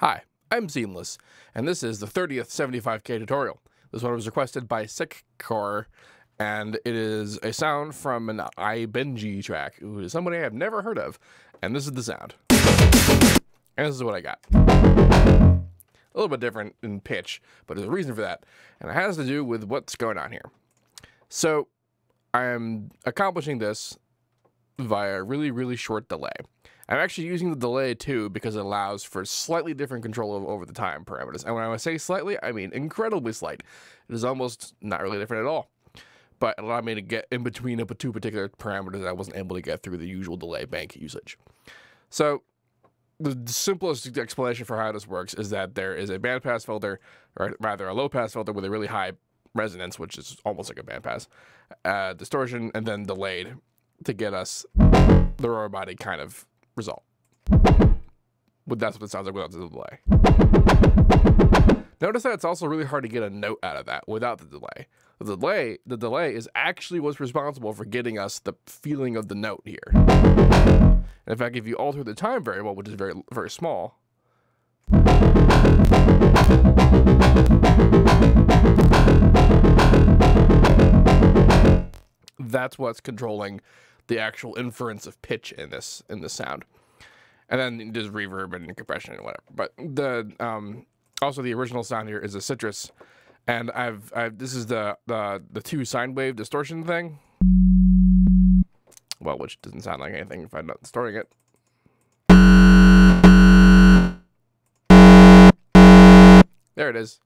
Hi, I'm Seamless, and this is the 30th 75K tutorial. This one was requested by sikkore, and it is a sound from an IBenji track, who is somebody I have never heard of, and this is the sound. And this is what I got. A little bit different in pitch, but there's a reason for that, and it has to do with what's going on here. So, I'm accomplishing this via a really short delay. I'm actually using the delay too because it allows for slightly different control over the time parameters. And when I say slightly, I mean incredibly slight. It is almost not really different at all. But it allowed me to get in between two particular parameters that I wasn't able to get through the usual delay bank usage. So the simplest explanation for how this works is that there is a bandpass filter, or rather a low-pass filter with a really high resonance, which is almost like a bandpass, distortion, and then delayed to get us the roar body kind of result. But that's what it sounds like without the delay. Notice that it's also really hard to get a note out of that without the delay. The delay is actually what's responsible for getting us the feeling of the note here. And in fact, if you alter the time variable, which is very small, that's what's controlling the actual inference of pitch in this sound, and then there's reverb and compression and whatever. But the also the original sound here is a citrus, and this is the two sine wave distortion thing. Well, which doesn't sound like anything if I'm not distorting it. There it is.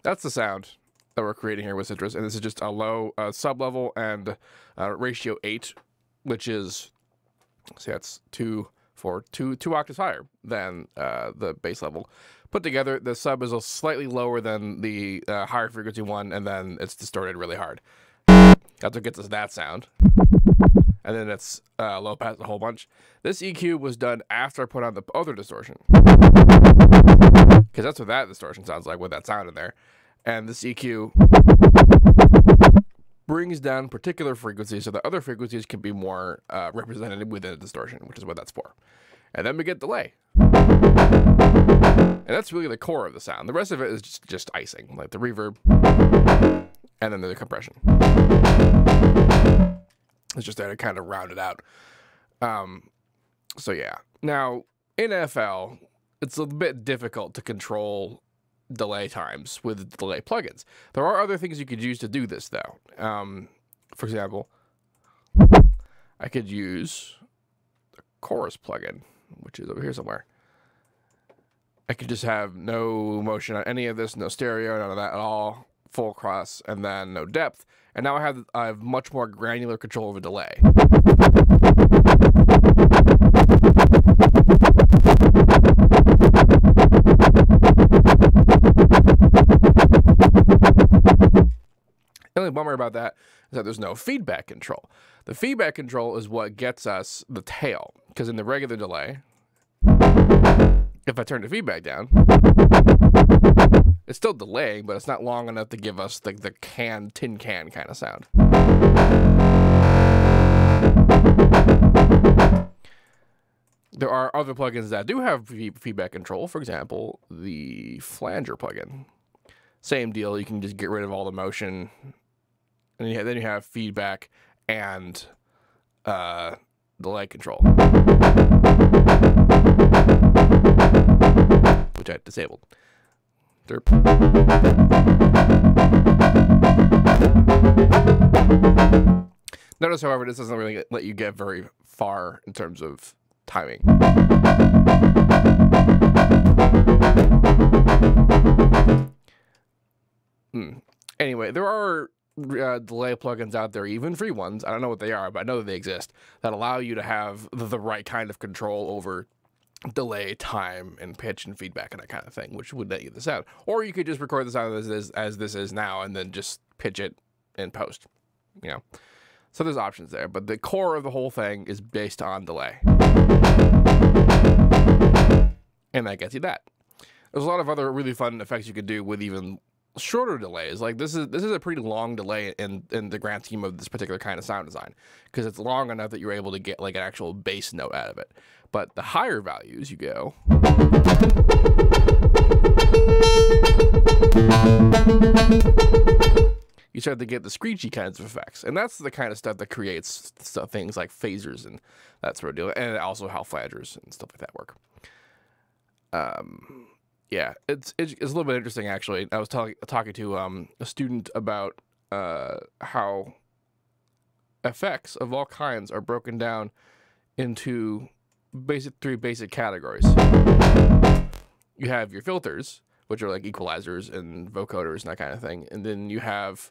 That's the sound that we're creating here with citrus, and this is just a low sub-level and ratio 8, which is, see, that's two octaves higher than the bass level. Put together, the sub is a slightly lower than the higher frequency one, and then it's distorted really hard. That's what gets us that sound. And then it's low pass a whole bunch. This EQ was done after I put on the other distortion, because that's what that distortion sounds like with that sound in there. And this EQ brings down particular frequencies so that other frequencies can be more represented within a distortion, which is what that's for. And then we get delay. And that's really the core of the sound. The rest of it is just icing, like the reverb, and then the compression. It's just there to kind of round it out. So yeah. Now, in FL, it's a bit difficult to control delay times with delay plugins. There are other things you could use to do this, though. For example, I could use the chorus plugin, which is over here somewhere. I could just have no motion on any of this, no stereo, none of that at all, full cross, and then no depth. And now I have much more granular control over delay. The only bummer about that is that there's no feedback control. The feedback control is what gets us the tail, because in the regular delay, if I turn the feedback down, it's still delaying, but it's not long enough to give us the tin can kind of sound. There are other plugins that do have feedback control. For example, the flanger plugin. Same deal. You can just get rid of all the motion, and then you have feedback and delay control, which I disabled. Derp. Notice, however, this doesn't really let you get very far in terms of timing. Anyway, there are delay plugins out there, even free ones. I don't know what they are, but I know that they exist, that allow you to have the right kind of control over delay, time, and pitch and feedback and that kind of thing, which would let you the sound. Or you could just record the sound as this is now and then just pitch it in post, you know. So there's options there, but the core of the whole thing is based on delay. And that gets you that. There's a lot of other really fun effects you could do with even shorter delays. Like this is a pretty long delay in the grand scheme of this particular kind of sound design, because it's long enough that you're able to get like an actual bass note out of it. But the higher values you go, you start to get the screechy kinds of effects. And that's the kind of stuff that creates things like phasers and that sort of deal. And also how flangers and stuff like that work. Yeah, it's a little bit interesting, actually. I was talking to a student about how effects of all kinds are broken down into three basic categories. You have your filters, which are like equalizers and vocoders and that kind of thing. And then you have,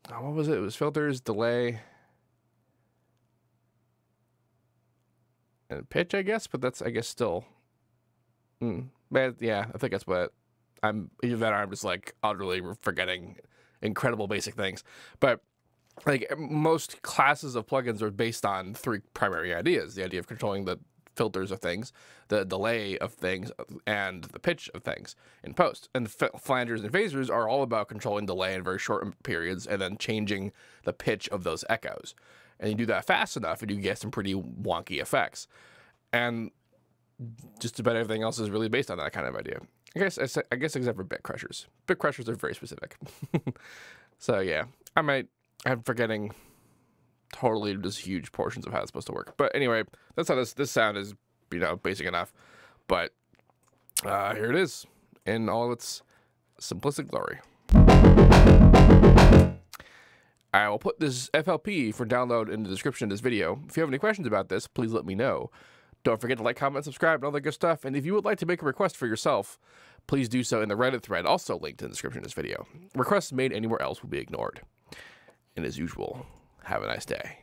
what was it? It was filters, delay, and pitch, I guess. But that's, I guess, still... But yeah, I think that's what either that or I'm just like utterly forgetting incredible basic things. But like most classes of plugins are based on three primary ideas: the idea of controlling the filters of things, the delay of things, and the pitch of things in post. And flangers and phasers are all about controlling delay in very short periods and then changing the pitch of those echoes. And you do that fast enough, and you get some pretty wonky effects. And just about everything else is really based on that kind of idea. I guess except for bit crushers. Bit crushers are very specific. So yeah, I'm forgetting totally just huge portions of how it's supposed to work. But anyway, that's how this sound is, basic enough. But here it is in all its simplistic glory. I will put this FLP for download in the description of this video. If you have any questions about this, please let me know. Don't forget to like, comment, subscribe, and all that good stuff. And if you would like to make a request for yourself, please do so in the Reddit thread, also linked in the description of this video. Requests made anywhere else will be ignored. And as usual, have a nice day.